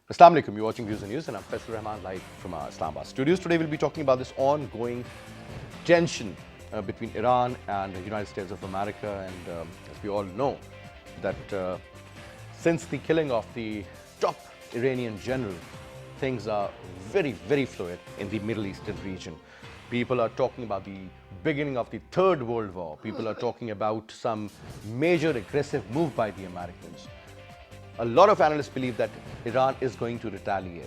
Assalamu alaikum, you're watching Views and News and I'm Faisal Rahman live from our Islamabad studios. Today we'll be talking about this ongoing tension between Iran and the United States of America, and as we all know that since the killing of the top Iranian general, things are very fluid in the Middle Eastern region. People are talking about the beginning of the Third World War. People are talking about some major aggressive move by the Americans. A lot of analysts believe that Iran is going to retaliate.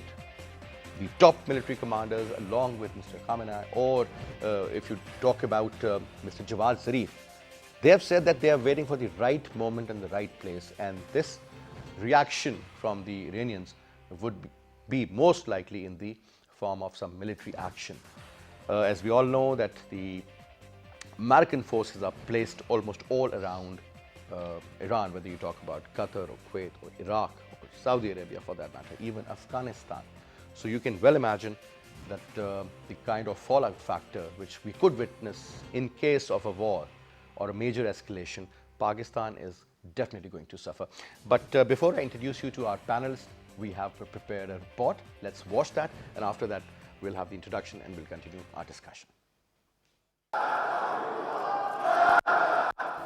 The top military commanders, along with Mr. Khamenei, or if you talk about Mr. Jawad Zarif, they have said that they are waiting for the right moment and the right place. And this reaction from the Iranians would be most likely in the form of some military action. As we all know that the American forces are placed almost all around Iran, whether you talk about Qatar or Kuwait or Iraq or Saudi Arabia for that matter, even Afghanistan. So you can well imagine that the kind of fallout factor which we could witness in case of a war or a major escalation, Pakistan is definitely going to suffer. But before I introduce you to our panelists, we have prepared a report. Let's watch that, and after that we'll have the introduction and we'll continue our discussion.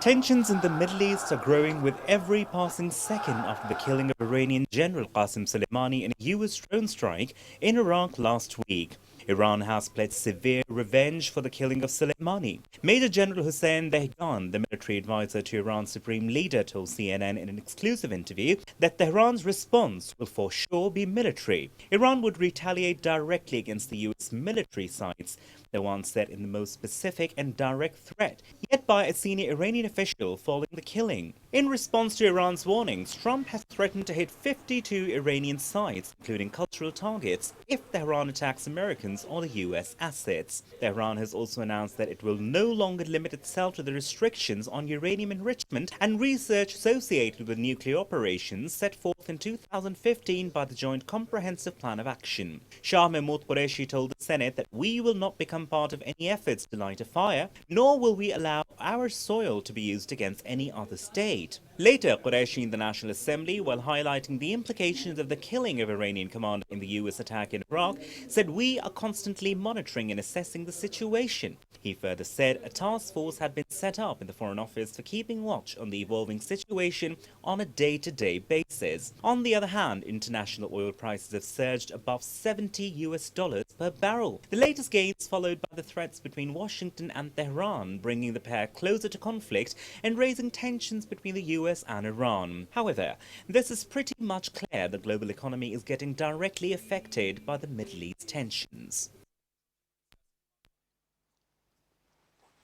Tensions in the Middle East are growing with every passing second after the killing of Iranian General Qasem Soleimani in a US drone strike in Iraq last week. Iran has pledged severe revenge for the killing of Soleimani. Major General Hossein Dehghan, the military advisor to Iran's supreme leader, told CNN in an exclusive interview that Tehran's response will for sure be military. Iran would retaliate directly against the US military sites, the one said in the most specific and direct threat, yet by a senior Iranian official following the killing. In response to Iran's warnings, Trump has threatened to hit 52 Iranian sites, including cultural targets, if Tehran attacks Americans or the US assets. Tehran has also announced that it will no longer limit itself to the restrictions on uranium enrichment and research associated with nuclear operations set forth in 2015 by the Joint Comprehensive Plan of Action. Shah Mahmoud Qureshi told the Senate that we will not become part of any efforts to light a fire, nor will we allow our soil to be used against any other state. Later, Qureshi in the National Assembly, while highlighting the implications of the killing of Iranian commander in the US attack in Iraq, said we are constantly monitoring and assessing the situation. He further said a task force had been set up in the Foreign Office for keeping watch on the evolving situation on a day-to-day basis. On the other hand, international oil prices have surged above $70 per barrel. The latest gains followed by the threats between Washington and Tehran, bringing the pair closer to conflict and raising tensions between the US and Iran. However, this is pretty much clear the global economy is getting directly affected by the Middle East tensions.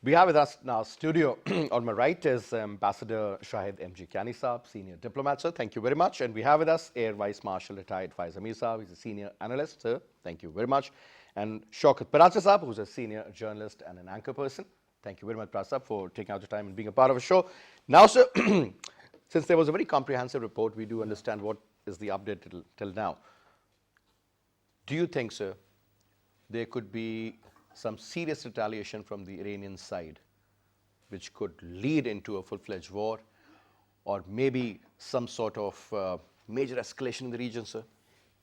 We have with us in our studio on my right is Ambassador Shahid M.G. Kyani Saab, Senior Diplomat, sir. Thank you very much. And we have with us Air Vice Marshal Retired Faiz Amir Saab. He's a Senior Analyst, sir. Thank you very much. And Shaukat Paracha Saab, who's a Senior Journalist and an anchor person. Thank you very much, Paracha, for taking out the time and being a part of the show. Now, sir, since there was a very comprehensive report, we do understand what is the update till now. Do you think, sir, there could be some serious retaliation from the Iranian side, which could lead into a full-fledged war, or maybe some sort of major escalation in the region, sir?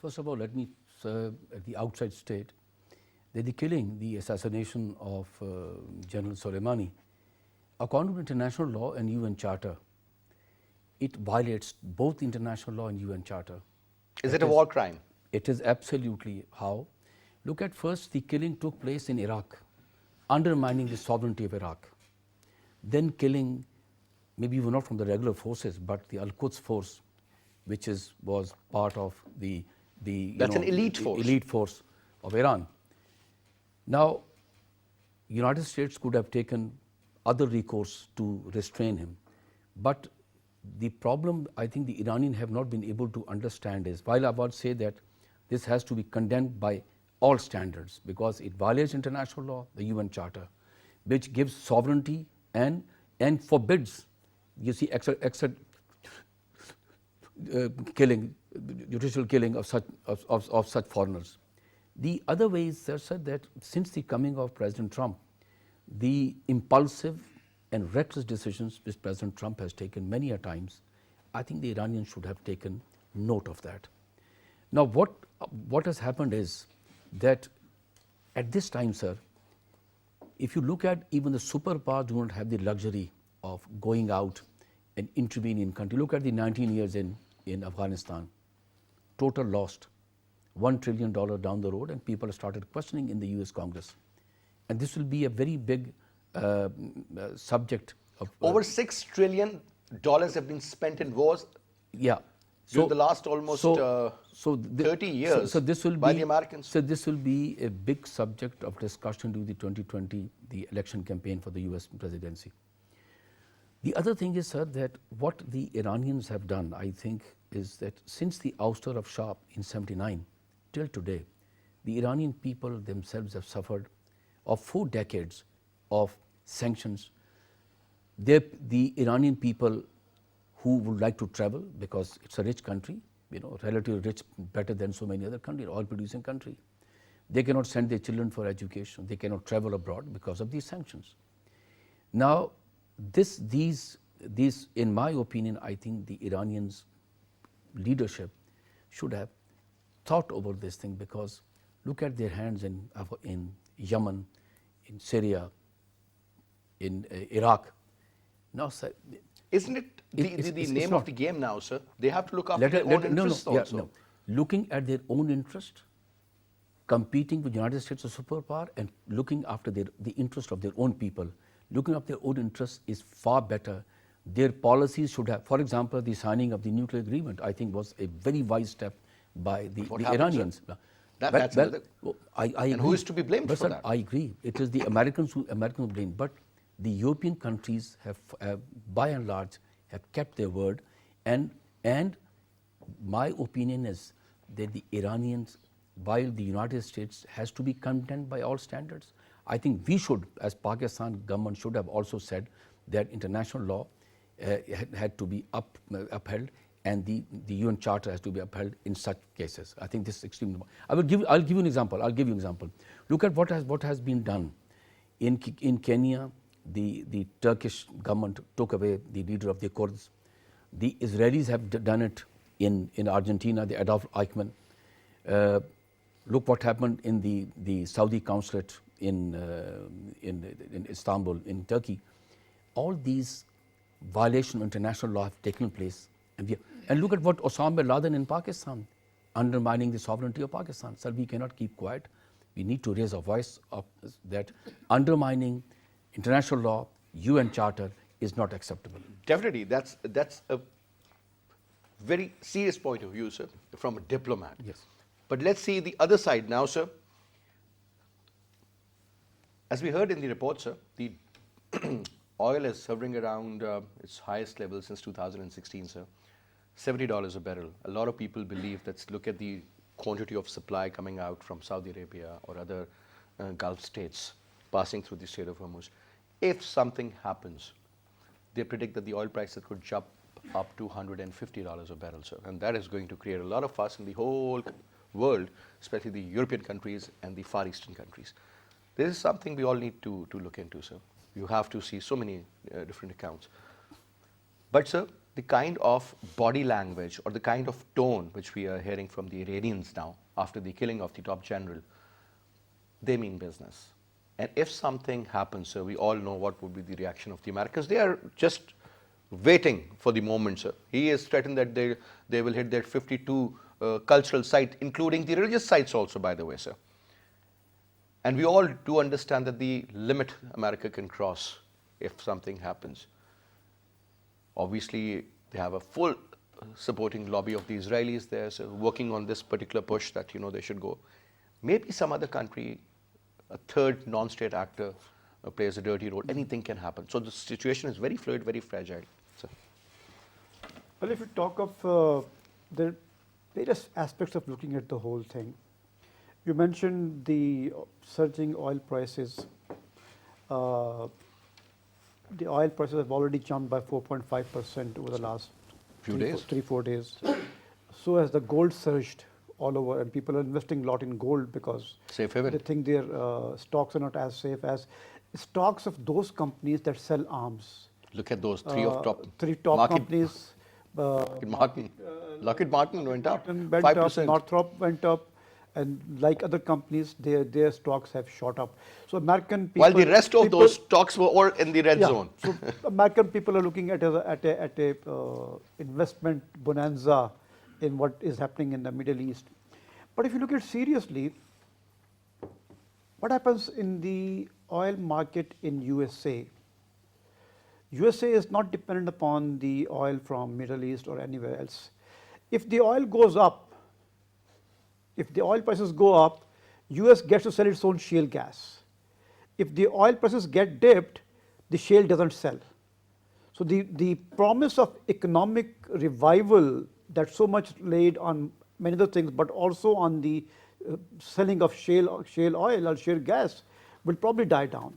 First of all, let me at the outside state that the killing, the assassination of General Soleimani, according to international law and UN Charter, it violates both international law and UN Charter. Is it a war crime? It is absolutely. How? Look at first, the killing took place in Iraq, undermining the sovereignty of Iraq. Then killing, maybe even not from the regular forces, but the Al-Quds force, which was part of the That's an elite force. Elite force of Iran. Now, United States could have taken other recourse to restrain him, but the problem I think the Iranians have not been able to understand is, while I would say that this has to be condemned by all standards because it violates international law, the UN Charter, which gives sovereignty and forbids, you see, killing, judicial killing of such foreigners. The other way is said that since the coming of President Trump, the impulsive and reckless decisions which President Trump has taken many a times, I think the Iranians should have taken note of that. Now, what has happened is that at this time, sir, if you look at even the superpowers do not have the luxury of going out and intervening in country. Look at the 19 years in Afghanistan, total lost, $1 trillion down the road, and people started questioning in the US Congress. And this will be a very big subject of... Over $6 trillion have been spent in wars. Yeah. During the last almost 30 years this will by be, the Americans. So this will be a big subject of discussion during the 2020, the election campaign for the US presidency. The other thing is, sir, that what the Iranians have done, I think, is that since the ouster of Shah in 79 till today, the Iranian people themselves have suffered of 4 decades of sanctions. The Iranian people who would like to travel, because it's a rich country, you know, relatively rich, better than so many other countries, oil-producing country. They cannot send their children for education. They cannot travel abroad because of these sanctions. Now, these, in my opinion, I think the Iranians' leadership should have thought over this thing, because look at their hands in Yemen, in Syria, in Iraq. Now, sir, isn't it the name of the game now, sir? They have to look after their own interests also. No. Looking at their own interest, competing with the United States as a superpower, and looking after the interest of their own people. Looking after their own interests is far better. Their policies should have, for example, the signing of the nuclear agreement, I think, was a very wise step by the Iranians. And who is to be blamed for that? I agree. It is the Americans who blame. But the European countries have, by and large, have kept their word. And my opinion is that the Iranians, while the United States has to be condemned by all standards, I think we should, as Pakistan government, should have also said that international law had to be upheld, and the UN Charter has to be upheld in such cases. I think this is extremely important. I'll give you an example. Look at what has been done in Kenya. The Turkish government took away the leader of the Kurds. The Israelis have done it in Argentina, the Adolf Eichmann. Look what happened in the Saudi consulate in Istanbul, in Turkey. All these violations of international law have taken place. And look at what Osama bin Laden in Pakistan, undermining the sovereignty of Pakistan. Sir, we cannot keep quiet. We need to raise a voice of that undermining international law, UN Charter is not acceptable. Definitely, that's a very serious point of view, sir, from a diplomat. Yes. But let's see the other side now, sir. As we heard in the report, sir, the oil is hovering around its highest level since 2016, sir. $70 a barrel. A lot of people believe that, look at the quantity of supply coming out from Saudi Arabia or other Gulf states passing through the Strait of Hormuz. If something happens, they predict that the oil prices could jump up to $150 a barrel, sir. And that is going to create a lot of fuss in the whole world, especially the European countries and the Far Eastern countries. This is something we all need to look into, sir. You have to see so many different accounts. But, sir, the kind of body language or the kind of tone which we are hearing from the Iranians now after the killing of the top general, they mean business. And if something happens, sir, we all know what would be the reaction of the Americans. They are just waiting for the moment, sir. He has threatened that they will hit their 52 cultural sites, including the religious sites also, by the way, sir. And we all do understand that the limit America can cross if something happens. Obviously, they have a full supporting lobby of the Israelis there, so working on this particular push that, you know, they should go. Maybe some other country, a third non-state actor plays a dirty role. Anything can happen. So the situation is very fluid, very fragile. So. Well, if you talk of the various aspects of looking at the whole thing, you mentioned the surging oil prices. The oil prices have already jumped by 4.5% over the last few days. 3-4 days. So has the gold surged all over, and people are investing a lot in gold because safe haven. They think their stocks are not as safe as stocks of those companies that sell arms. Look at those three top companies, Lockheed Martin went up Martin went up, 5%. Northrop went up, and like other companies, their stocks have shot up. So American people, While the rest of those stocks were all in the red zone. So American people are looking at a investment bonanza in what is happening in the Middle East. But if you look at seriously, what happens in the oil market in USA? USA is not dependent upon the oil from Middle East or anywhere else. If the oil goes up, if the oil prices go up, US gets to sell its own shale gas. If the oil prices get dipped, the shale doesn't sell. So the promise of economic revival that's so much laid on many other things, but also on the selling of shale oil or shale gas will probably die down.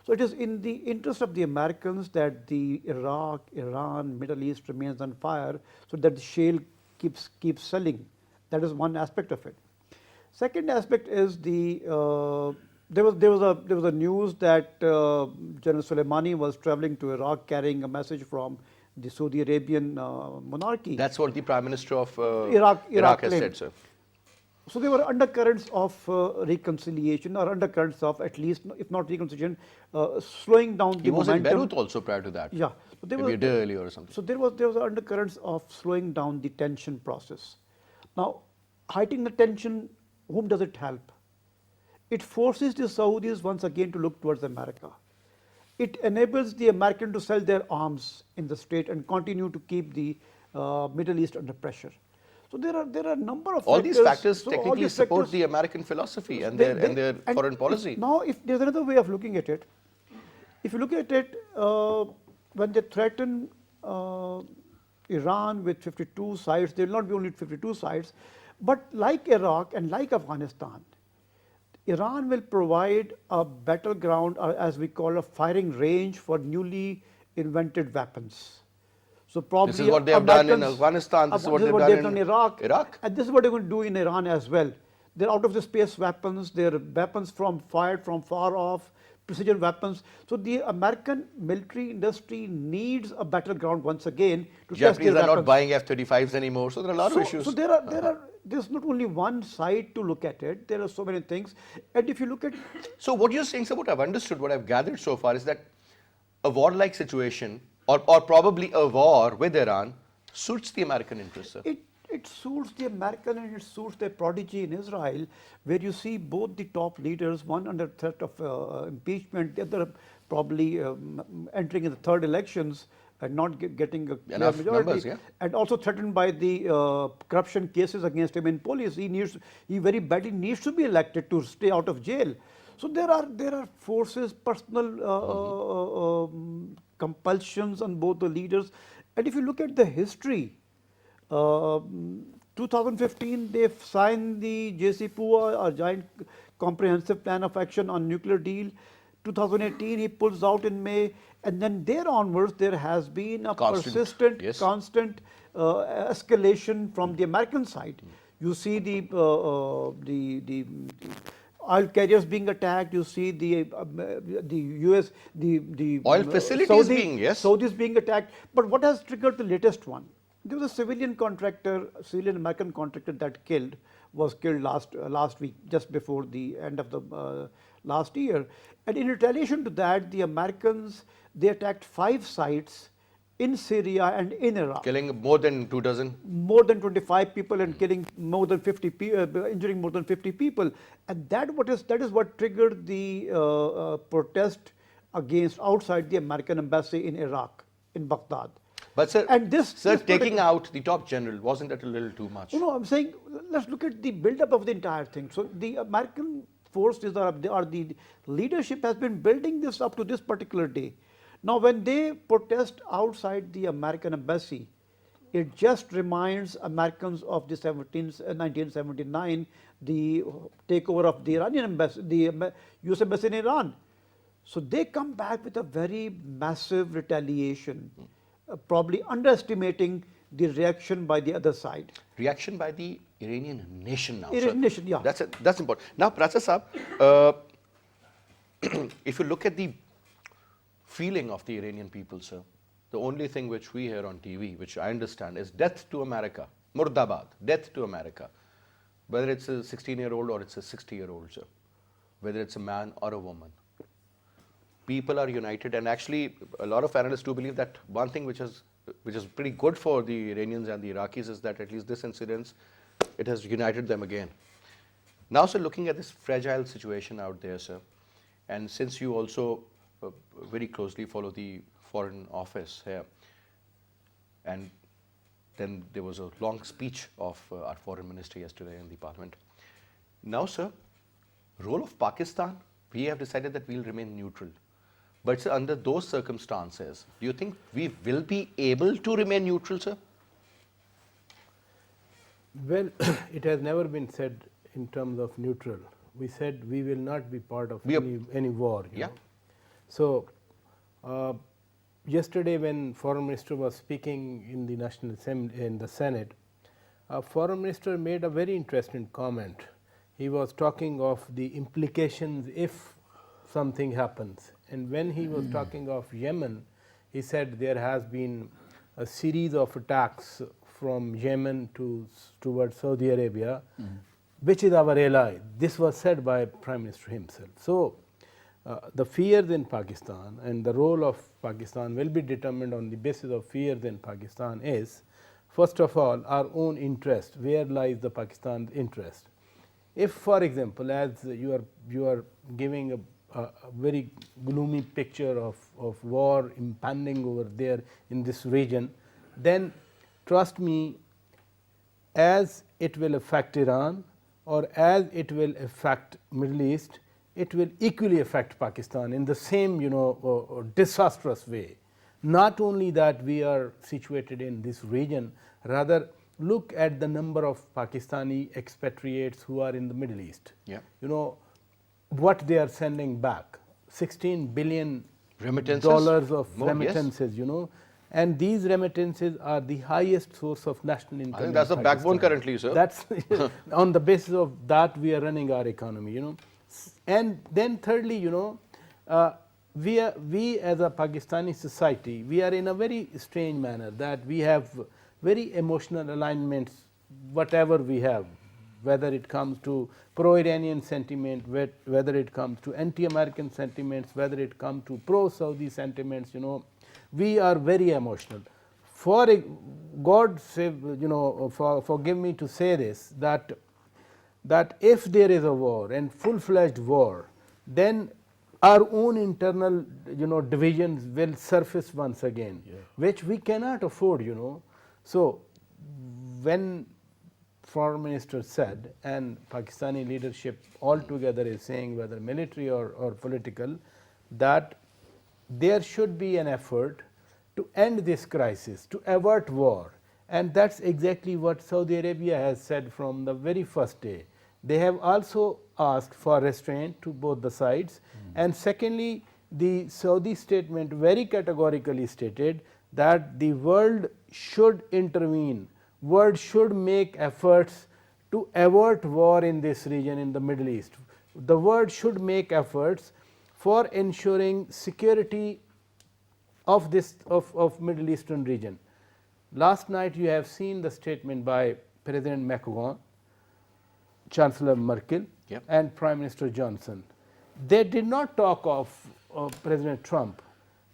So it is in the interest of the Americans that the Iraq, Iran, Middle East remains on fire, so that the shale keeps selling. That is one aspect of it. Second aspect is there was a news that General Soleimani was traveling to Iraq carrying a message from the Saudi Arabian monarchy. That's what the Prime Minister of Iraq has claimed. said, sir. So there were undercurrents of reconciliation, or undercurrents of, at least, if not reconciliation, slowing down the momentum. He was in Beirut also prior to that. Yeah. So Maybe a day earlier or something. So there was undercurrents of slowing down the tension process. Now, heightening the tension, whom does it help? It forces the Saudis once again to look towards America. It enables the Americans to sell their arms in the Strait and continue to keep the Middle East under pressure. So there are a number of all factors. these factors So technically these support factors, the American philosophy and their foreign policy. Now, if there's another way of looking at it, if you look at it, when they threaten Iran with 52 sites, there will not be only 52 sites, but like Iraq and like Afghanistan, Iran will provide a battleground, or as we call a firing range, for newly invented weapons. So probably this is what they have done in Afghanistan, this is what they've done in Iraq, Iraq. and this is what they're going to do in Iran as well. They're out of the space weapons, they're weapons fired from far off, precision weapons. So the American military industry needs a battleground once again to test Japanese their are weapons. not buying F-35s anymore, so there are a lot of issues. So there's not only one side to look at it, there are so many things. And if you look at... So what you're saying, sir, what I've understood, what I've gathered so far is that a warlike situation, or probably a war with Iran, suits the American interests, sir. It suits the American and it suits their prodigy in Israel, where you see both the top leaders, one under threat of impeachment, the other probably entering in the third elections and not getting a clear majority, numbers, yeah. and also threatened by the corruption cases against him in police. He very badly needs to be elected to stay out of jail. So there are forces, personal compulsions on both the leaders. And if you look at the history, 2015 they signed the JCPOA, a Joint Comprehensive Plan of Action on Nuclear Deal. 2018 he pulls out in May, and then there onwards there has been a constant escalation from the American side. You see the oil carriers being attacked. You see the US, the oil facilities Saudis being attacked. But what has triggered the latest one? There was a civilian American contractor that was killed last week, just before the end of the last year. And in retaliation to that, the Americans, they attacked 5 sites in Syria and in Iraq. Killing more than 2 dozen? More than 25 people and killing more than 50 people, injuring more than 50 people. And that is what triggered the protest against outside the American embassy in Iraq, in Baghdad. But sir, and taking out the top general, wasn't that a little too much? No, I'm saying, let's look at the build-up of the entire thing. So the American forces or the leadership has been building this up to this particular day. Now, when they protest outside the American embassy, it just reminds Americans of the 1979, the takeover of the Iranian embassy, the US embassy in Iran. So they come back with a very massive retaliation, probably underestimating the reaction by the other side. Reaction by the Iranian nation now. Iranian nation, yeah. That's important. Now, Pracha Saab, if you look at the feeling of the Iranian people, sir, the only thing which we hear on TV, which I understand, is death to America, Murdabad, death to America. Whether it's a 16-year-old or it's a 60-year-old, sir, whether it's a man or a woman. People are united, and actually a lot of analysts do believe that one thing which is pretty good for the Iranians and the Iraqis is that at least this incident, it has united them again. Now, sir, looking at this fragile situation out there, sir, and since you also very closely follow the Foreign Office here, and then there was a long speech of our Foreign Minister yesterday in the Parliament. Now, sir, role of Pakistan, we have decided that we'll remain neutral. But sir, under those circumstances, do you think we will be able to remain neutral, sir? Well, it has never been said in terms of neutral. We said we will not be part of any war. You know? So, yesterday when Foreign Minister was speaking in the National Assembly, in the Senate, Foreign Minister made a very interesting comment. He was talking of the implications if something happens. And when he was talking of Yemen, he said there has been a series of attacks from Yemen towards Saudi Arabia, which is our ally. This was said by Prime Minister himself. So, the fears in Pakistan and the role of Pakistan will be determined on the basis of fears in Pakistan is, first of all, our own interest. Where lies the Pakistan's interest? If, for example, as you are giving a very gloomy picture of war impending over there in this region, then trust me, as it will affect Iran or as it will affect Middle East, it will equally affect Pakistan in the same disastrous way. Not only that we are situated in this region, rather look at the number of Pakistani expatriates who are in the Middle East. Yeah. You know what they are sending back, $16 billion Remittances? of remittances, yes. You know, and these remittances are the highest source of national income. I think that's the backbone currently, sir. That's on the basis of that we are running our economy, you know. And then thirdly, you know, we as a Pakistani society, we are in a very strange manner that we have very emotional alignments, whatever we have, whether it comes to pro-Iranian sentiment, whether it comes to anti-American sentiments, whether it comes to pro-Saudi sentiments, you know, we are very emotional. For God save, you know, forgive me to say this, that if there is a war and full-fledged war, then our own internal, you know, divisions will surface once again, which we cannot afford, you know. So, when Foreign Minister said, and Pakistani leadership altogether is saying, whether military or political, that there should be an effort to end this crisis, to avert war. And that's exactly what Saudi Arabia has said from the very first day. They have also asked for restraint to both the sides. And secondly, the Saudi statement very categorically stated that the world should intervene, world should make efforts to avert war in this region in the Middle East. The world should make efforts for ensuring security of this of Middle Eastern region. Last night you have seen the statement by President Macron, Chancellor Merkel, and Prime Minister Johnson. They did not talk of President Trump,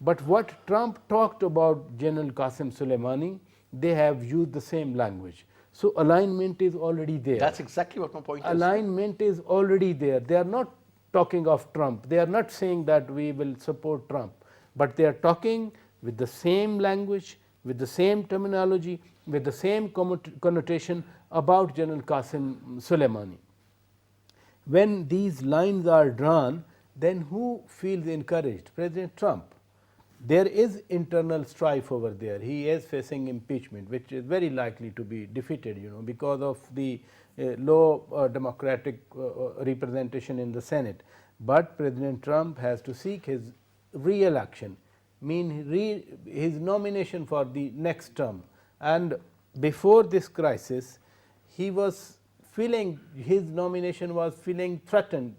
but what Trump talked about General Qasem Soleimani, they have used the same language. So alignment is already there. That's exactly what my point is. Alignment is already there. They are not talking of Trump. They are not saying that we will support Trump, but they are talking with the same language, with the same terminology, with the same connotation about General Qasem Soleimani. When these lines are drawn, then who feels encouraged? President Trump. There is internal strife over there. He is facing impeachment, which is very likely to be defeated, you know, because of the low democratic representation in the Senate. But President Trump has to seek his re-election, his nomination for the next term. And before this crisis, he was feeling, his nomination was feeling threatened,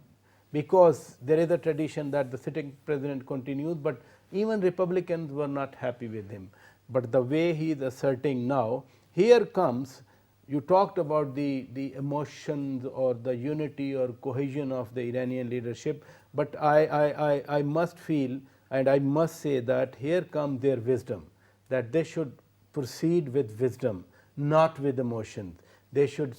because there is a tradition that the sitting president continues, but even Republicans were not happy with him. But the way he is asserting now, here comes, you talked about the emotions or the unity or cohesion of the Iranian leadership, but I must feel and I must say that here comes their wisdom, that they should proceed with wisdom, not with emotions. They should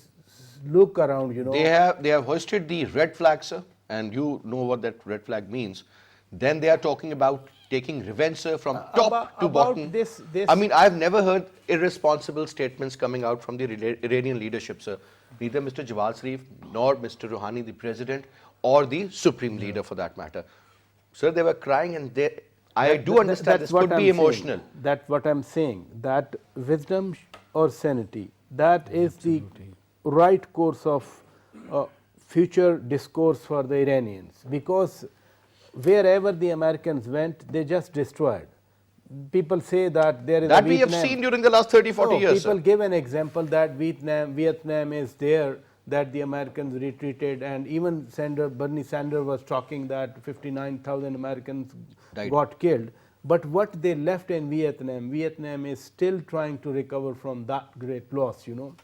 look around, you know. They have hoisted the red flag, sir, and you know what that red flag means. Then they are talking about taking revenge, sir, from top to bottom. I mean, I've never heard irresponsible statements coming out from the Iranian leadership, sir. Neither Mr. Jawad Zarif nor Mr. Rouhani, the president, or the supreme leader for that matter. Sir, they were crying, and I do understand this could be emotional. That's what I'm saying, that wisdom or sanity, that is the right course of future discourse for the Iranians, because wherever the Americans went, they just destroyed. People say that there is that a we have seen during the last 30, 40 years. People sir. give an example that Vietnam is there, that the Americans retreated, and even Bernie Sanders was talking that 59,000 Americans got killed. But what they left in Vietnam is still trying to recover from that great loss, you know.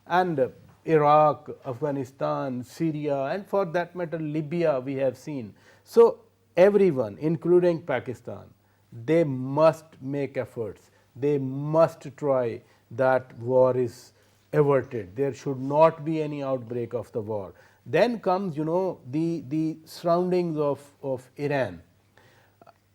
And Iraq, Afghanistan, Syria, and for that matter Libya we have seen. So everyone, including Pakistan, they must make efforts. They must try that war is averted. There should not be any outbreak of the war. Then comes, you know, the surroundings of Iran.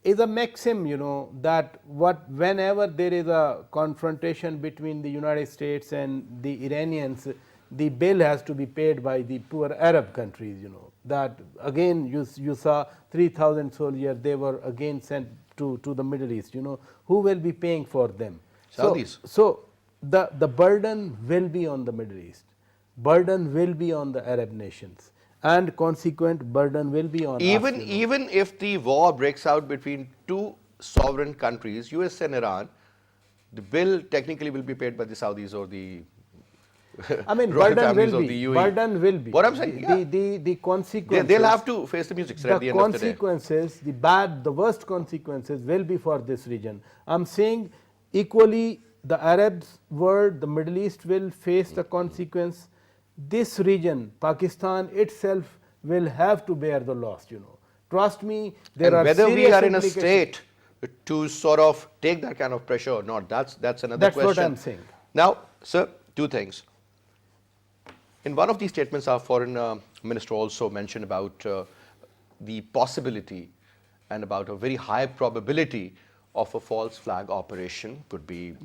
Is a maxim, you know, that whenever there is a confrontation between the United States and the Iranians, the bill has to be paid by the poor Arab countries, you know. That again you saw 3,000 soldiers, they were again sent to the Middle East, you know. Who will be paying for them? Saudis. So the burden will be on the Middle East, burden will be on the Arab nations, and consequent burden will be on us, Even if the war breaks out between two sovereign countries, US and Iran, the bill technically will be paid by the Saudis or the I mean, royal burden families will of be. the UAE. Burden will be. What I'm saying, yeah. The consequences. They'll have to face the music, sir, at the end of the day. consequences, the worst consequences will be for this region. I'm saying equally the Arab world, the Middle East will face the consequence. This region, Pakistan itself, will have to bear the loss, you know. Trust me, there are whether we serious are in a implications. state to sort of take that kind of pressure or not, that's another That's question. what I'm saying. Now, sir, two things. In one of these statements, our foreign minister also mentioned about the possibility and about a very high probability of a false flag operation, could be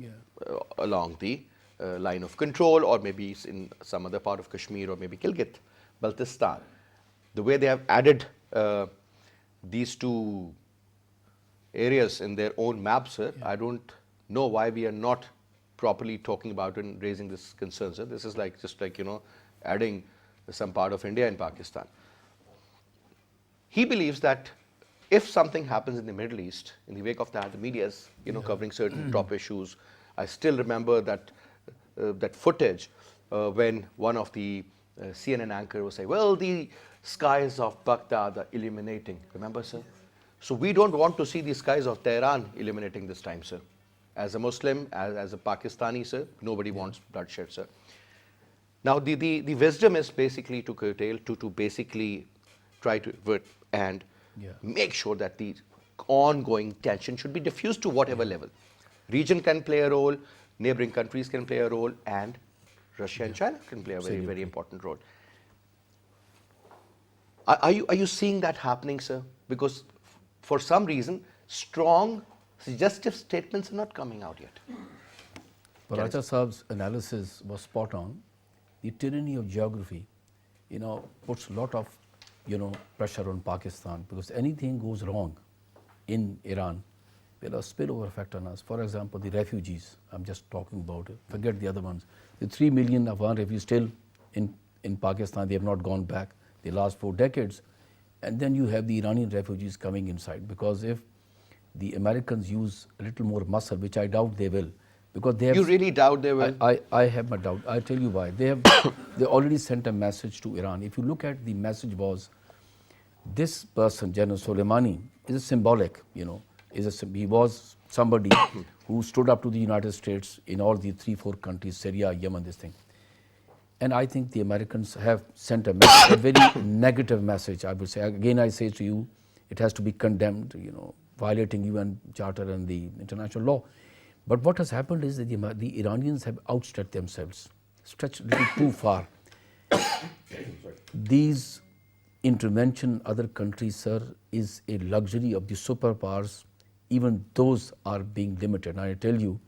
along the line of control, or maybe in some other part of Kashmir, or maybe Gilgit, Baltistan. The way they have added these two areas in their own maps, sir, I don't know why we are not properly talking about it and raising this concern, sir. This is just like, you know, adding some part of India and Pakistan. He believes that if something happens in the Middle East, in the wake of that, the media is, you know, covering certain top issues. I still remember that that footage when one of the CNN anchor was saying, well, the skies of Baghdad are illuminating. Remember, sir? So we don't want to see the skies of Tehran illuminating this time, sir. As a Muslim, as a Pakistani, sir, nobody wants bloodshed, sir. Now, the wisdom is basically to curtail, to basically try to avert and make sure that the ongoing tension should be diffused to whatever level. Region can play a role, neighboring countries can play a role, and Russia and China can play a very, very important role. Are you seeing that happening, sir? Because for some reason, strong suggestive statements are not coming out yet. Raja Saab's analysis was spot on. The tyranny of geography, you know, puts a lot of, you know, pressure on Pakistan, because anything goes wrong in Iran will have a spillover effect on us. For example, the refugees, I'm just talking about it, forget the other ones. The 3 million Afghan refugees still in Pakistan, they have not gone back the last 4 decades. And then you have the Iranian refugees coming inside, because if the Americans use a little more muscle, which I doubt they will, because they have... You really doubt they will? I have my doubt. I'll tell you why. They already sent a message to Iran. If you look at the message was, this person, General Soleimani, is symbolic, you know. he was somebody who stood up to the United States in all the 3-4 countries, Syria, Yemen, this thing. And I think the Americans have sent a very negative message, I would say. Again, I say to you, it has to be condemned, violating UN Charter and the international law. But what has happened is that the Iranians have outstretched themselves, stretched a little too far. These intervention in other countries, sir, is a luxury of the superpowers. Even those are being limited. And I tell you,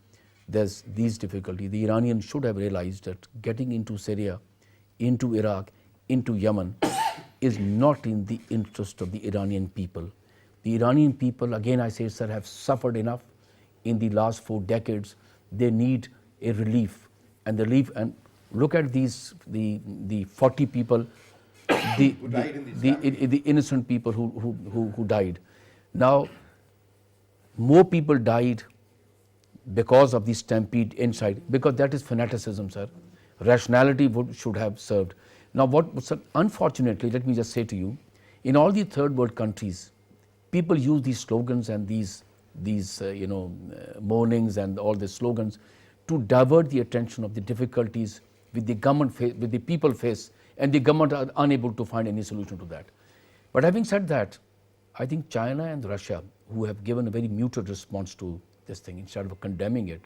there's these difficulties. The Iranians should have realized that getting into Syria, into Iraq, into Yemen is not in the interest of the Iranian people. The Iranian people, again I say, sir, have suffered enough in the last 4 decades. They need a relief. And the relief, and look at these, the 40 people, the innocent people who died. Now, more people died because of the stampede inside, because that is fanaticism, sir. Rationality should have served. Now, sir, unfortunately, let me just say to you, in all the third world countries, people use these slogans and these mournings and all the slogans to divert the attention of the difficulties with the government, with the people face, and the government are unable to find any solution to that. But having said that, I think China and Russia, who have given a very muted response to this thing instead of condemning it,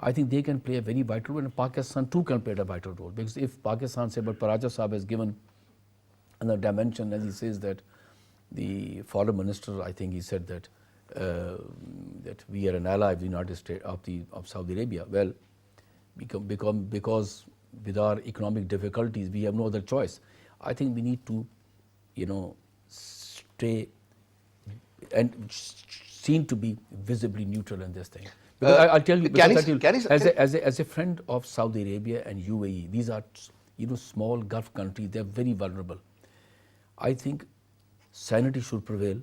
I think they can play a very vital role, and Pakistan too can play a vital role. Because if Pakistan, say, but Paraja Saab has given another dimension, as he says that the foreign minister, I think he said that that we are an ally of the United States, of Saudi Arabia. Well, because with our economic difficulties, we have no other choice. I think we need to, stay and seem to be visibly neutral in this thing. Because I'll tell you, as a friend of Saudi Arabia and UAE, these are small Gulf countries. They are very vulnerable. I think sanity should prevail.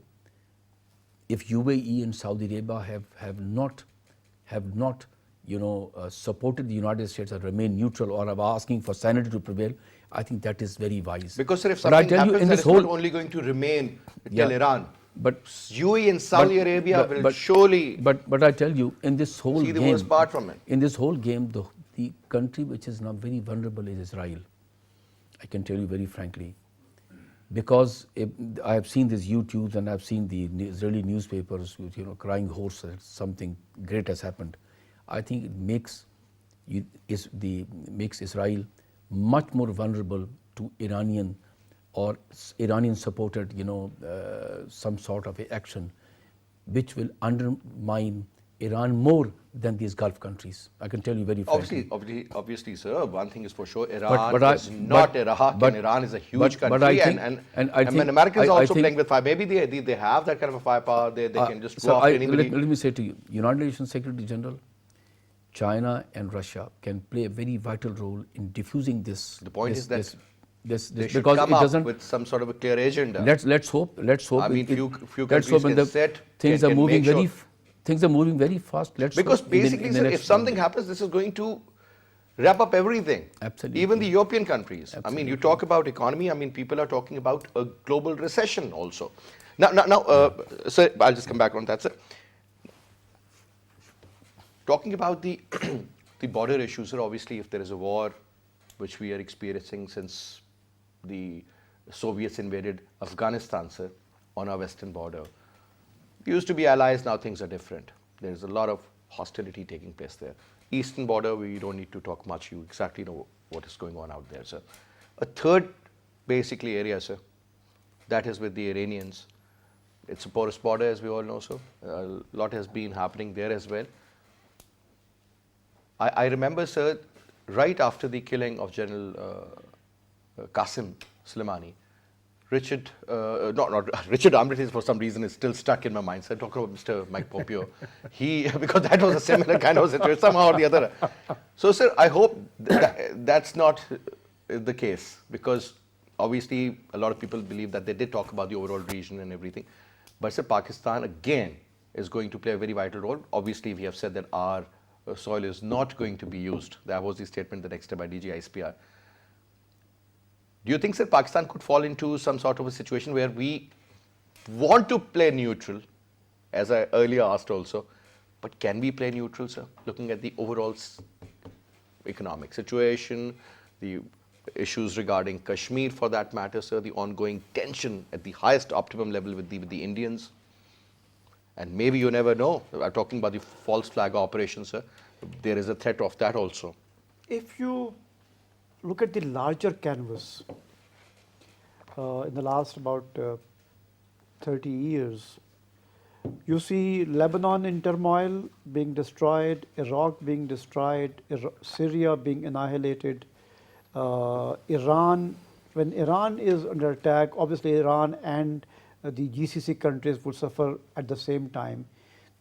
If UAE and Saudi Arabia have not supported the United States or remain neutral or are asking for sanity to prevail, I think that is very wise. Because, sir, if something happens, it's not only going to remain till Iran. But UAE and Saudi Arabia will surely. But I tell you, in this whole see game, the worst part from it. In this whole game, the country which is now very vulnerable is Israel. I can tell you very frankly, because I have seen these YouTubes and I've seen the Israeli newspapers, crying horse that something great has happened. I think it makes Israel much more vulnerable to Iranian or Iranian supported, some sort of action, which will undermine Iran more than these Gulf countries. I can tell you very frankly. Obviously, sir, one thing is for sure, Iran is not Iraq, and Iran is a huge country. But I think, and Americans are also playing with fire. Maybe they have that kind of a firepower. They can just go after anybody. Let me say to you, United Nations Secretary General, China and Russia can play a very vital role in diffusing this. The point is that they should because come it doesn't up with some sort of a clear agenda. Let's hope. I mean, few countries can set. Things are moving very. Things are moving very fast. Because basically, sir, if something happens, this is going to wrap up everything. Absolutely. Even the European countries. Absolutely. I mean, you talk about economy. I mean, people are talking about a global recession also. Now, sir, I'll just come back on that, sir. Talking about the border issues, sir, obviously, if there is a war, which we are experiencing since the Soviets invaded Afghanistan, sir, on our western border. We used to be allies, now things are different. There's a lot of hostility taking place there. Eastern border, we don't need to talk much. You exactly know what is going on out there, sir. A third, basically, area, sir, that is with the Iranians. It's a porous border, as we all know, sir. A lot has been happening there as well. I remember, sir, right after the killing of General Qasim Soleimani, Richard Amrit, for some reason, is still stuck in my mind. So I talk about Mr. Mike Pompeo. Because that was a similar kind of situation, somehow or the other. So, sir, I hope that's not the case, because obviously a lot of people believe that they did talk about the overall region and everything. But, sir, Pakistan, again, is going to play a very vital role. Obviously, we have said that our soil is not going to be used. That was the statement the next day by DG ISPR. Do you think, sir, Pakistan could fall into some sort of a situation where we want to play neutral, as I earlier asked also, but can we play neutral, sir? Looking at the overall economic situation, the issues regarding Kashmir for that matter, sir, the ongoing tension at the highest optimum level with the Indians. And maybe you never know. I'm talking about the false flag operation, sir. There is a threat of that also. If you look at the larger canvas, in the last about 30 years, you see Lebanon in turmoil, being destroyed, Iraq being destroyed, Syria being annihilated, Iran, when Iran is under attack, obviously Iran and the GCC countries would suffer at the same time.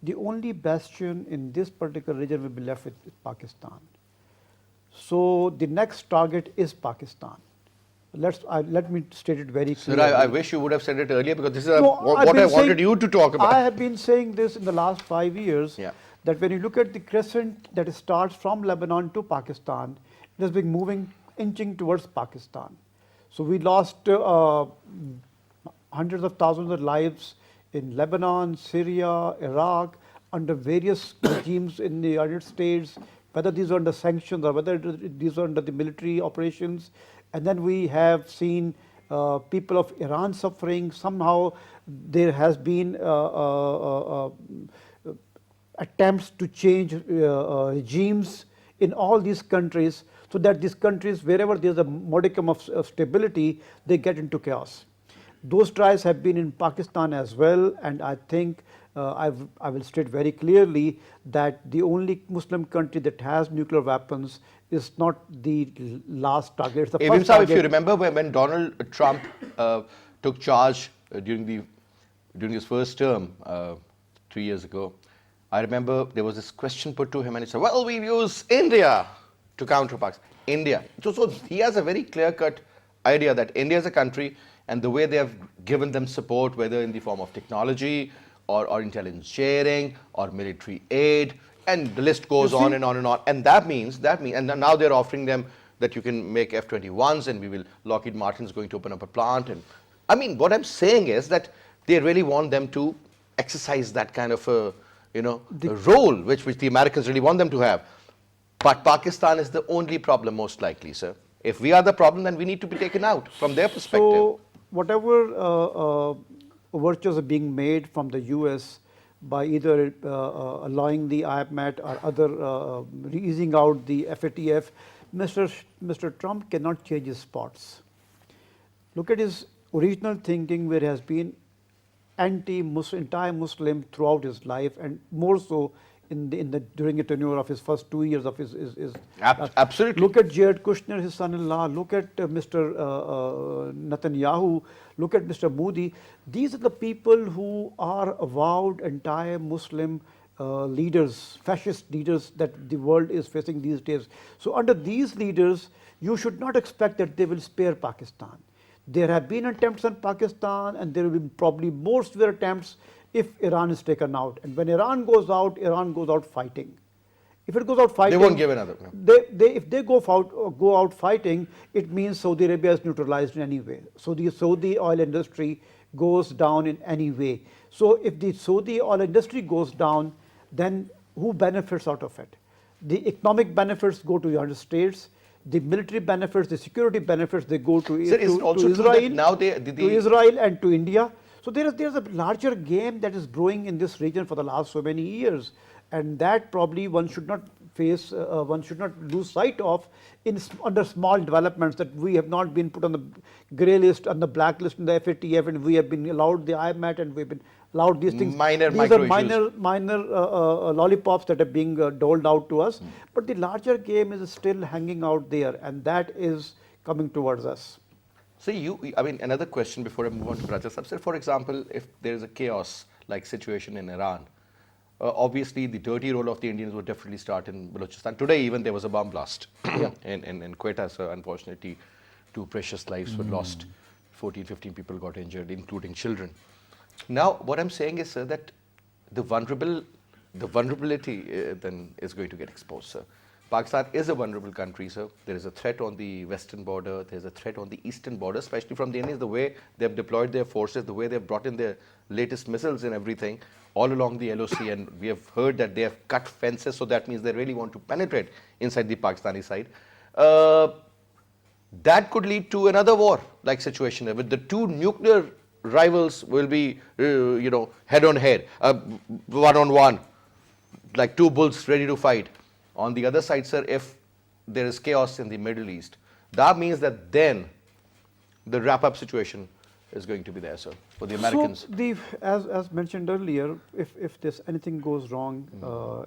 The only bastion in this particular region will be left with Pakistan. So the next target is Pakistan. Let me state it very clearly. Sir, I wish you would have said it earlier, because this is No, what I wanted you to talk about. I have been saying this in the last 5 years, Yeah. that when you look at the crescent that starts from Lebanon to Pakistan, it has been moving, inching towards Pakistan. So we lost hundreds of thousands of lives in Lebanon, Syria, Iraq, under various regimes in the United States, whether these are under sanctions or whether these are under the military operations. And then we have seen people of Iran suffering. Somehow there has been attempts to change regimes in all these countries, so that these countries, wherever there's a modicum of stability, they get into chaos. Those tries have been in Pakistan as well, and I think I will state very clearly that the only Muslim country that has nuclear weapons is not the last target. It's the Even first so, target. if you remember when Donald Trump took charge during his first term 3 years ago, I remember there was this question put to him, and he said, "Well, we'll use India to counter Pakistan." India. So he has a very clear-cut idea that India is a country, and the way they have given them support, whether in the form of technology or intelligence sharing or military aid, and the list goes on and on and on. And that means, and now they're offering them that you can make F-21s, and Lockheed Martin's going to open up a plant. And I mean, what I'm saying is that they really want them to exercise that kind of a role, which the Americans really want them to have. But Pakistan is the only problem, most likely, sir. If we are the problem, then we need to be taken out from their perspective. So whatever overtures are being made from the US by either allowing the IMF or other easing out the FATF, Mr. Trump cannot change his spots. Look at his original thinking, where he has been anti-Muslim throughout his life, and more so during the tenure of his first 2 years of his Absolutely. Look at Jared Kushner, his son-in-law. Look at Mr. Netanyahu. Look at Mr. Modi. These are the people who are avowed anti-Muslim leaders, fascist leaders that the world is facing these days. So under these leaders, you should not expect that they will spare Pakistan. There have been attempts on Pakistan, and there will be probably more severe attempts if Iran is taken out. And when Iran goes out fighting. If it goes out fighting, they won't give another. If they go out fighting, it means Saudi Arabia is neutralized in any way. So the Saudi oil industry goes down in any way. So if the Saudi oil industry goes down, then who benefits out of it? The economic benefits go to the United States. The military benefits, the security benefits, they go to Israel, to Israel and to India. So there's a larger game that is brewing in this region for the last so many years, and that probably one should not lose sight of under small developments, that we have not been put on the grey list, on the black list in the FATF, and we have been allowed the IMF, and we've been allowed these things. These are minor lollipops that are being doled out to us, but the larger game is still hanging out there, and that is coming towards us. So another question before I move on to Raja Sahib. For example, if there is a chaos-like situation in Iran, obviously the dirty role of the Indians would definitely start in Balochistan. Today even there was a bomb blast in Quetta, so unfortunately 2 precious lives were lost. 14, 15 people got injured, including children. Now what I'm saying is, sir, that the vulnerability then is going to get exposed, sir. Pakistan is a vulnerable country, sir. There is a threat on the western border. There is a threat on the eastern border, especially from the Indians, the way they have deployed their forces, the way they have brought in their latest missiles and everything all along the LOC. And we have heard that they have cut fences, so that means they really want to penetrate inside the Pakistani side. That could lead to another war-like situation with the two nuclear rivals will be, head on head, one on one, like two bulls ready to fight. On the other side, sir, if there is chaos in the Middle East, that means that then the wrap-up situation is going to be there, sir, for the Americans. So, as mentioned earlier, if this anything goes wrong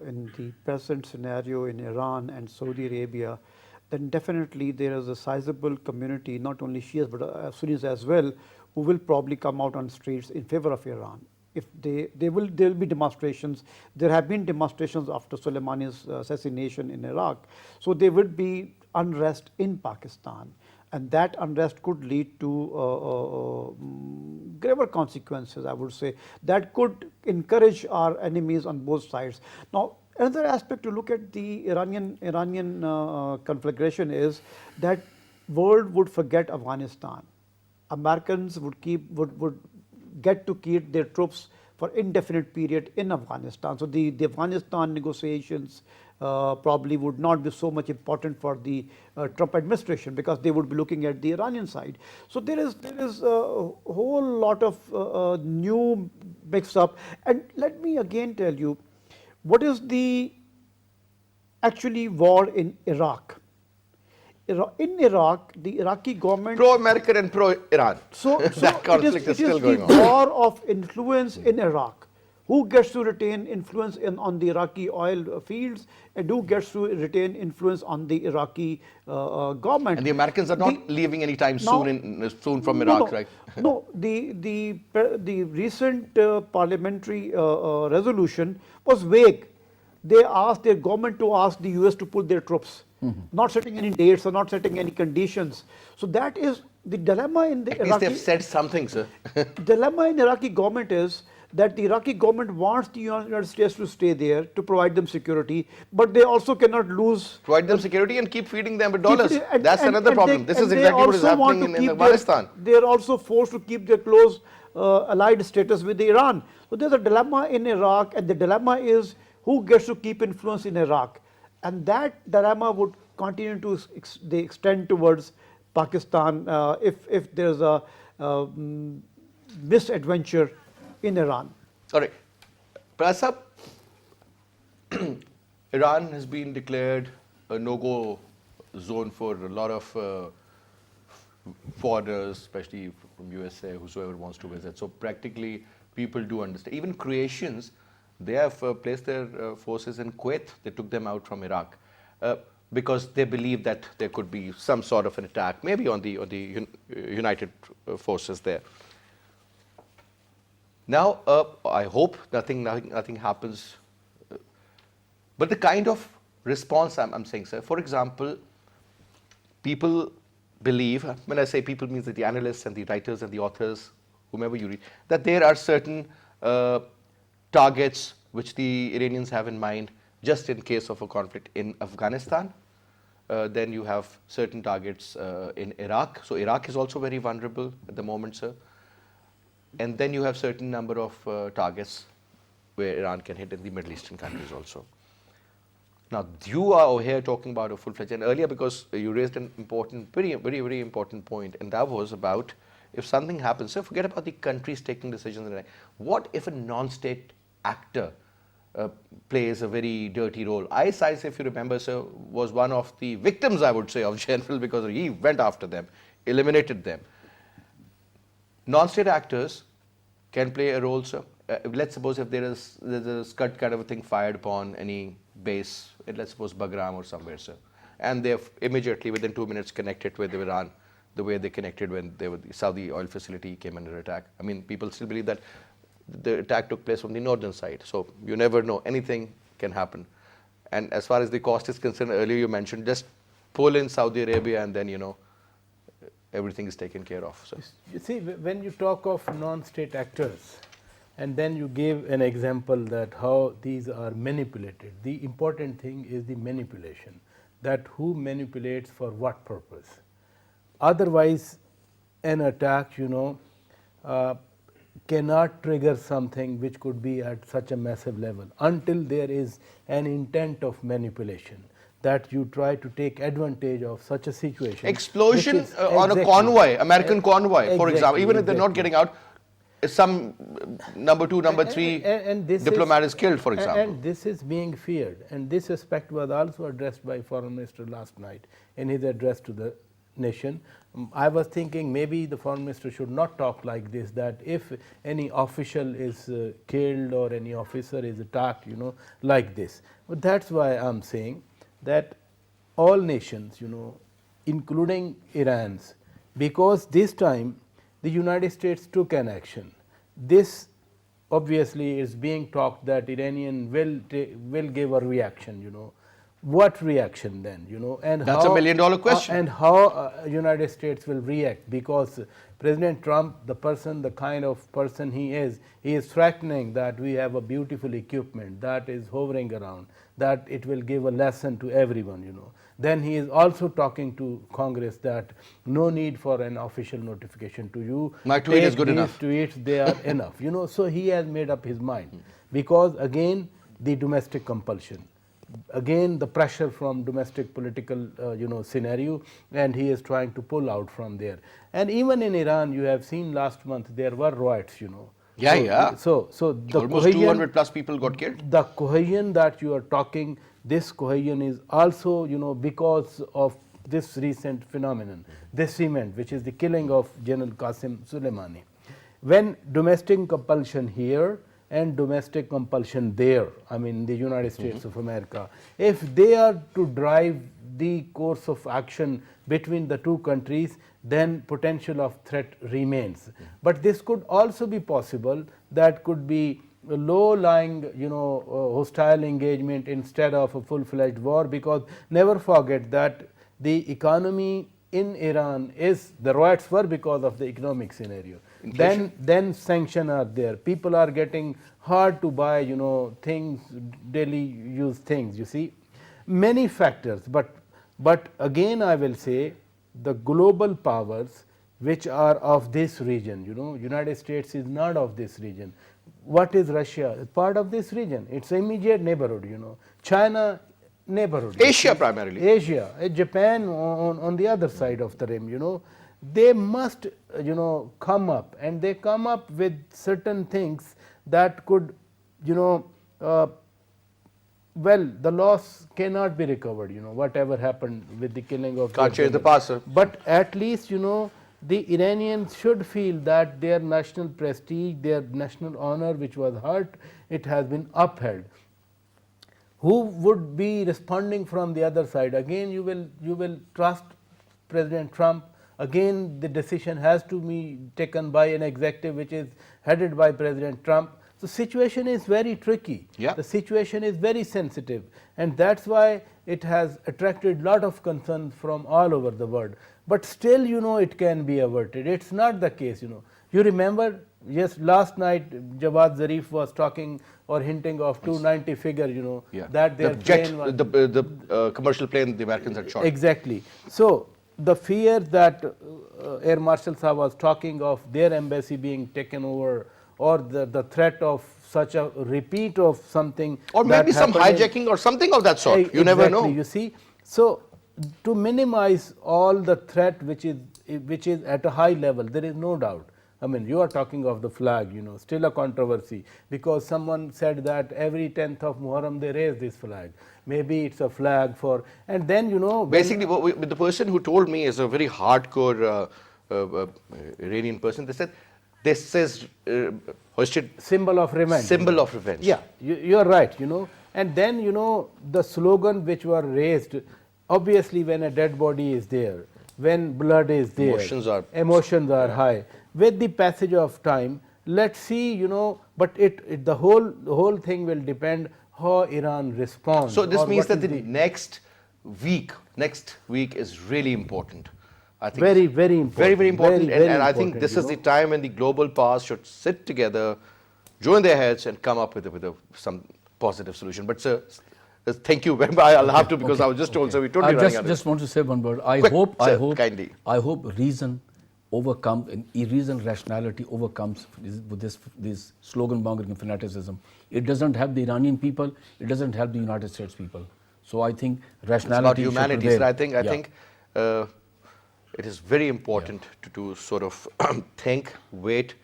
in the present scenario in Iran and Saudi Arabia, then definitely there is a sizable community, not only Shias but Sunnis as well, who will probably come out on streets in favor of Iran. If there will be demonstrations. There have been demonstrations after Soleimani's assassination in Iraq. So there would be unrest in Pakistan, and that unrest could lead to graver consequences, I would say, that could encourage our enemies on both sides. Now, another aspect to look at the Iranian conflagration is that world would forget Afghanistan. Americans would get to keep their troops for indefinite period in Afghanistan. So the Afghanistan negotiations probably would not be so much important for the Trump administration, because they would be looking at the Iranian side. So there is a whole lot of new mix up. And let me again tell you, what is the actually war in Iraq? In Iraq, the Iraqi government Pro-American and pro-Iran. So that conflict is still going on. It is the war of influence in Iraq. Who gets to retain influence on the Iraqi oil fields, and who gets to retain influence on the Iraqi government? And the Americans are not leaving anytime soon from Iraq, right? No, the recent parliamentary resolution was vague. They asked their government to ask the US to pull their troops, not setting any dates or not setting any conditions. So that is the dilemma in the At least they've said something, sir. Dilemma in Iraqi government is that the Iraqi government wants the United States to stay there to provide them security, but they also cannot lose. Provide them security and keep feeding them with dollars. That's another problem. This is exactly what is happening in Afghanistan. They are also forced to keep their close allied status with Iran. So there's a dilemma in Iraq, and the dilemma is who gets to keep influence in Iraq. And that dilemma would continue to extend towards Pakistan if there's a misadventure in Iran. All right. Prasad, Iran has been declared a no-go zone for a lot of foreigners, especially from USA, whosoever wants to visit. So practically people do understand. Even Croatians, they have placed their forces in Kuwait. They took them out from Iraq because they believe that there could be some sort of an attack, maybe on the United forces there. Now, I hope nothing happens. But the kind of response I'm saying, sir, for example, people believe, when I say people, means that the analysts and the writers and the authors, whomever you read, that there are certain targets which the Iranians have in mind just in case of a conflict in Afghanistan. Then you have certain targets in Iraq. So Iraq is also very vulnerable at the moment, sir. And then you have certain number of targets where Iran can hit in the Middle Eastern countries also. Now, you are over here talking about a full-fledged, and earlier because you raised an important, very, very, very important point, and that was about if something happens, so forget about the countries taking decisions. What if a non-state actor plays a very dirty role? ISIS, if you remember, sir, was one of the victims, I would say, of General, because he went after them, eliminated them. Non-state actors can play a role, sir. Let's suppose if there's a Scud kind of a thing fired upon any base, let's suppose Bagram or somewhere, sir, and they've immediately within 2 minutes connected with Iran the way they connected when the Saudi oil facility came under attack. I mean, people still believe that the attack took place from the northern side, so you never know, anything can happen. And as far as the cost is concerned, earlier you mentioned just pull in Saudi Arabia and then, you know, everything is taken care of. So you see, when you talk of non-state actors, and then you gave an example that how these are manipulated. The important thing is the manipulation. that who manipulates for what purpose. Otherwise, an attack, cannot trigger something which could be at such a massive level until there is an intent of manipulation, that you try to take advantage of such a situation. Explosion which is on a exactly- convoy, American convoy, for exactly, example, even if they're not exactly. getting out, some number 2, number 3 And this diplomat is killed, for example. And this is being feared. And this aspect was also addressed by Foreign Minister last night in his address to the nation. I was thinking maybe the Foreign Minister should not talk like this, that if any official is killed or any officer is attacked, like this. But that's why I'm saying that all nations, including Iran's, because this time the United States took an action. This obviously is being talked that Iranian will give a reaction, What reaction then, and That's how, a $1 million question. And how United States will react, because President Trump, the kind of person he is threatening that we have a beautiful equipment that is hovering around, that it will give a lesson to everyone, Then he is also talking to Congress that no need for an official notification to you. My tweet is Take good these enough. Tweets, they are enough, So he has made up his mind, because again the domestic compulsion, again the pressure from domestic political scenario, and he is trying to pull out from there. And even in Iran, you have seen last month there were riots, Yeah. So the Almost cohesion, 200 plus people got killed. the cohesion that you are talking, this cohesion is also, because of this recent phenomenon, this event, which is the killing of General Qasim Soleimani. When domestic compulsion here and domestic compulsion there, I mean the United States of America, if they are to drive the course of action between the two countries, then potential of threat remains. But this could also be possible, that could be a low-lying, hostile engagement instead of a full-fledged war, because never forget that the economy in Iran is, the riots were because of the economic scenario. Then sanctions are there. People are getting hard to buy, things, daily use things, you see. Many factors, but again I will say the global powers which are of this region, United States is not of this region. What is Russia? Part of this region. It's immediate neighborhood, China, neighborhood. Asia primarily. Asia, Japan on the other side of the rim, they must, come up, and they come up with certain things that could, well, the loss cannot be recovered, whatever happened with the killing of. Can't change the past, sir. But at least, the Iranians should feel that their national prestige, their national honor, which was hurt, it has been upheld. Who would be responding from the other side? Again, you will trust President Trump. Again, the decision has to be taken by an executive which is headed by President Trump. The situation is very tricky. Yeah. The situation is very sensitive, and that's why it has attracted a lot of concern from all over the world. But still, it can be averted. It's not the case, You remember, yes, last night Jawad Zarif was talking or hinting of 290 figure, Yeah. that their the jet, plane was the commercial plane the Americans had shot. Exactly. So the fear that Air Marshal Saab was talking of their embassy being taken over, or the threat of such a repeat of something, Or that maybe some happened hijacking or something of that sort. You never know. You see, so to minimize all the threat which is at a high level, there is no doubt. I mean, you are talking of the flag, still a controversy, because someone said that every 10th of Muharram they raise this flag. Maybe it's a flag for, and then Basically, the person who told me is a very hardcore Iranian person. They said this is hoisted symbol of revenge. Symbol of revenge. Yeah, you are right, And then, the slogan which were raised, obviously when a dead body is there, when blood is there, emotions are high. With the passage of time, let's see, but the whole thing will depend how Iran responds. So this means that the next week is really important. I think very, very important. Very, very important. Very, very and I think this is the time when the global powers should sit together, join their heads, and come up with some positive solution. But sir, Thank you very much. I'll have to, because I was just told, so we totally I running out of just want to say one word. I Quick, hope, sir, kindly. I hope reason rationality overcomes this slogan mongering and fanaticism. It doesn't help the Iranian people. It doesn't help the United States people. So I think rationality. It's about should humanity. prevail. So I think it is very important to sort of think, wait,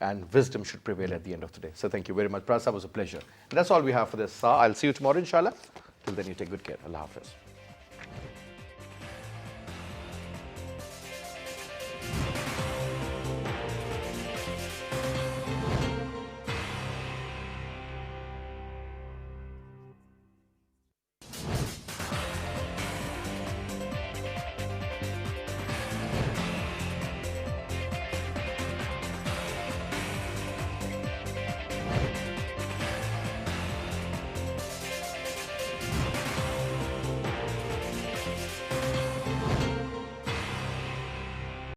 and wisdom should prevail at the end of the day. So thank you very much. Prasa, was a pleasure. And that's all we have for this. I'll see you tomorrow, inshallah. Till then, you take good care. Allah Hafiz.